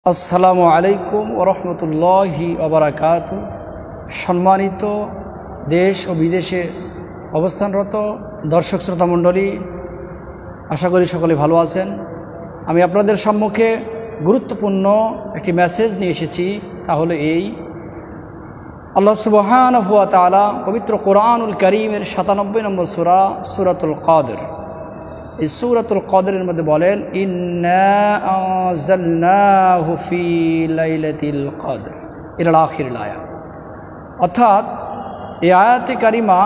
আসসালামু আলাইকুম ওরহমতুল্লাহি ওবারাকাতু। সম্মানিত দেশ ও বিদেশে অবস্থানরত দর্শক শ্রোতা মণ্ডলী, আশা করি সকলে ভালো আছেন। আমি আপনাদের সম্মুখে গুরুত্বপূর্ণ একটি মেসেজ নিয়ে এসেছি। তাহলে এই আল্লাহ সুবহানাহু ওয়া তাআলা পবিত্র কোরআনুল কারীমের ৯৭ নম্বর সূরা সূরাতুল কদর, এই সূরাতুল কদরের মধ্যে বলেন, ইন্না আনজালনাহু ফি লাইলাতিল কদর ইলা আখিরিল আয়াত। অর্থাৎ এই আয়াতে কারিমা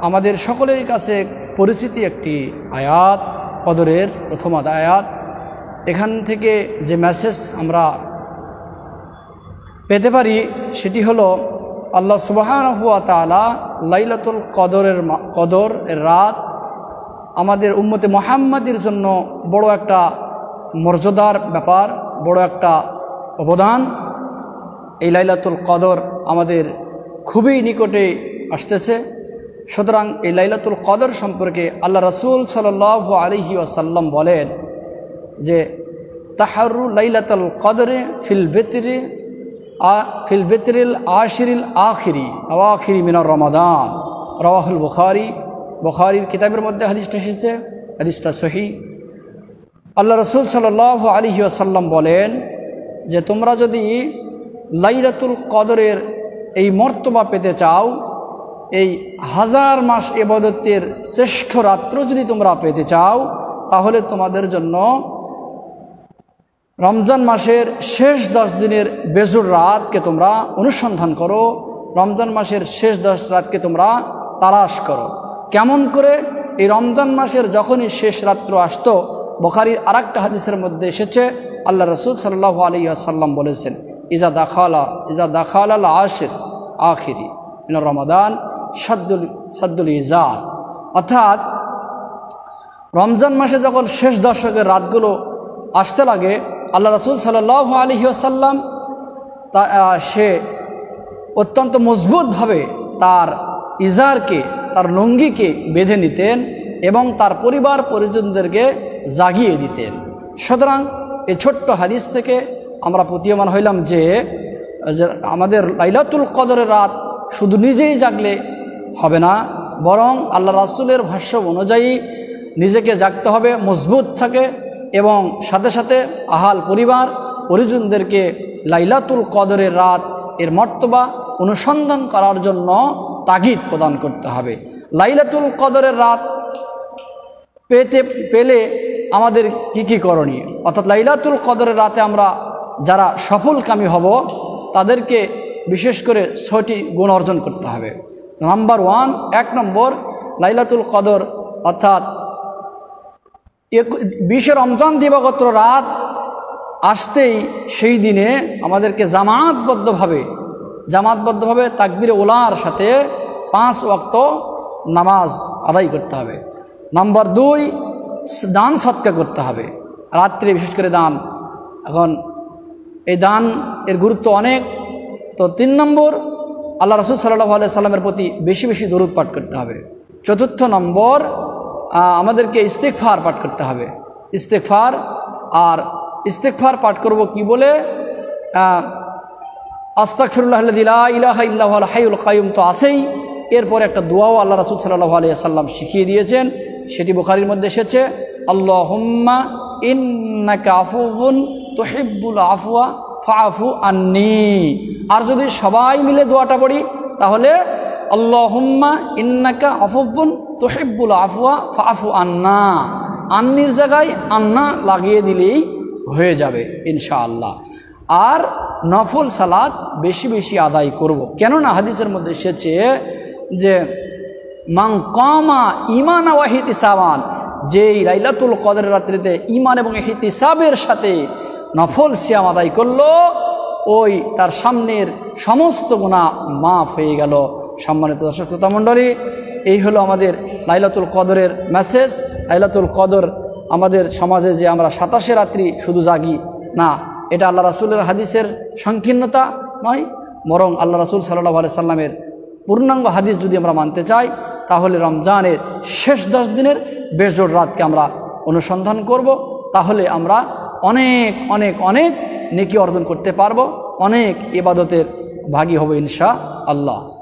আমাদের সকলের কাছে পরিচিতি একটি আয়াত, কদরের প্রথম আয়াত। এখান থেকে যে মেসেজ আমরা পেতে পারি সেটি হলো, আল্লাহ সুবহানাহু ওয়া তাআলা লাইলাতুল কদর রাত আমাদের উম্মতে মুহাম্মাদের জন্য বড় একটা মর্যাদার ব্যাপার, বড় একটা অবদান। এই লাইলাতুল কদর আমাদের খুবই নিকটে আসতেছে। সুতরাং এই লাইলাতুল কদর সম্পর্কে আল্লাহ রাসূল সাল্লাল্লাহু আলাইহি ওয়াসাল্লাম বলেন যে, তাহারু লাইলাতুল কদরে ফিল বিত্রিল আশিরিল আওয়াখিরি মিনার রমাদান। রাওয়াহুল বুখারীর কিতাবের মধ্যে হাদিসটা এসেছে, হাদিসটা সহিহ। আল্লাহ রাসূল সাল্লাল্লাহু আলাইহি ওয়াসাল্লাম বলেন যে, তোমরা যদি লাইলাতুল কদরের এই মর্তবা পেতে চাও, এই 1000 মাস ইবাদতের শ্রেষ্ঠ রাত্র যদি তোমরা পেতে চাও, তাহলে তোমাদের জন্য রমজান মাসের শেষ 10 দিনের বেজোর রাতকে তোমরা অনুসন্ধান করো, রমজান মাসের শেষ 10 রাতকে তোমরা তালাশ করো। কেমন করে? এই রমজান মাসের যখনই শেষ রাত্র আসতো, বুখারীর আরেকটা হাদিসের মধ্যে এসেছে, আল্লাহ রাসূল সাল্লাল্লাহু আলাইহি ওয়াসাল্লাম বলেছেন, ইজা দাখালাল আশির আখিরি মিনার রমাদান শাদ্দুল ইজার। অর্থাৎ রমজান মাসে যখন শেষ দশকের রাতগুলো আসতে লাগে, আল্লাহ রাসূল সাল্লাল্লাহু আলাইহি ওয়াসাল্লাম সে অত্যন্ত মজবুতভাবে তার ইজারকে, তার লুঙ্গিকে বেঁধে নিতেন এবং তার পরিবার পরিজনদেরকে জাগিয়ে দিতেন। সুতরাং এই ছোট্ট হাদিস থেকে আমরা প্রতীয়মান হইলাম যে আমাদের লাইলাতুল কদরের রাত শুধু নিজেই জাগলে হবে না, বরং আল্লাহ রাসূলের ভাষ্য অনুযায়ী নিজেকে জাগতে হবে, মজবুত থাকে, এবং সাথে সাথে আহাল পরিবার পরিজনদেরকে লাইলাতুল কদরের রাত এর মর্তবা অনুসন্ধান করার জন্য তাগিদ প্রদান করতে হবে। লাইলাতুল কদরের রাত পেলে আমাদের কি করণীয়, অর্থাৎ লাইলাতুল কদরের রাতে আমরা যারা সফলকামী হব তাদেরকে বিশেষ করে 6টি গুণ অর্জন করতে হবে। নাম্বার 1, 1 নম্বর, লাইলাতুল কদর অর্থাৎ 20 রমজান দিবাগত রাত আসতেই সেই দিনে আমাদেরকে জামাতবদ্ধভাবে তাকবীরে উলার সাথে 5 ওয়াক্ত নামাজ আদায় করতে হবে। নাম্বার 2, দান সৎকা করতে হবে, রাত্রে বিশেষ করে দান। এখন এই দান এর গুরুত্ব অনেক। তো 3 নম্বর, আল্লাহ রাসূল সাল্লাল্লাহু আলাইহি সাল্লামের প্রতি বেশি বেশি দরুদ পাঠ করতে হবে। 4 নম্বর, আমাদেরকে ইস্তিগফার পাঠ করতে হবে। ইস্তিগফার পাঠ করব কি বলে? আস্তাগফিরুল্লাহাল্লাযী লা ইলাহা ইল্লা হুয়াল হাইয়ুল কাইয়ুম তো আছেই। এরপরে একটা দোয়াও আল্লাহ রাসূল সাল্লাল্লাহু আলাইহি সাল্লাম শিখিয়ে দিয়েছেন, সেটি বুখারীর মধ্যে এসেছে, আল্লাহুম্মা ইন্নাকা আফুউন তুহিব্বুল আফওয়া ফাআফু আন্নী। আর যদি সবাই মিলে দোয়াটা পড়ি তাহলে আল্লাহুম্মা ইন্নাকা আফুউন তুহিব্বুল আফওয়া ফাআফু আন্না, আন্নির জায়গায় আন্না লাগিয়ে দিলেই হয়ে যাবে ইনশাআল্লাহ। আর নফল সালাত বেশি বেশি আদায় করব, কেননা হাদিসের মধ্যে এসেছে যে মান কামা ঈমানা ওয়া ইহতিসাবান, যেই লাইলাতুল কদরের রাত্রিতে ঈমান এবং ইহতিসাবের সাথে নফল সিয়াম আদায় করলো, ওই তার সামনের সমস্ত গুনাহ মাফ হয়ে গেল। সম্মানিত দর্শক শ্রোতা মণ্ডলী, এই হলো আমাদের লাইলাতুল কদরের মেসেজ। লাইলাতুল কদর আমাদের সমাজে যে আমরা 27 রাত্রি শুধু জাগি না, এটা আল্লাহ রাসূলের হাদিসের সংকীর্ণতা নয়, বরং আল্লাহ রাসূল সাল্লাল্লাহু আলাইহি সাল্লামের পূর্ণাঙ্গ হাদিস যদি আমরা মানতে চাই, তাহলে রমজানের শেষ 10 দিনের বেজোড় রাতকে আমরা অনুসন্ধান করব। তাহলে আমরা অনেক অনেক অনেক নেকি অর্জন করতে পারবো, অনেক ইবাদতের ভাগী হব ইনশা আল্লাহ।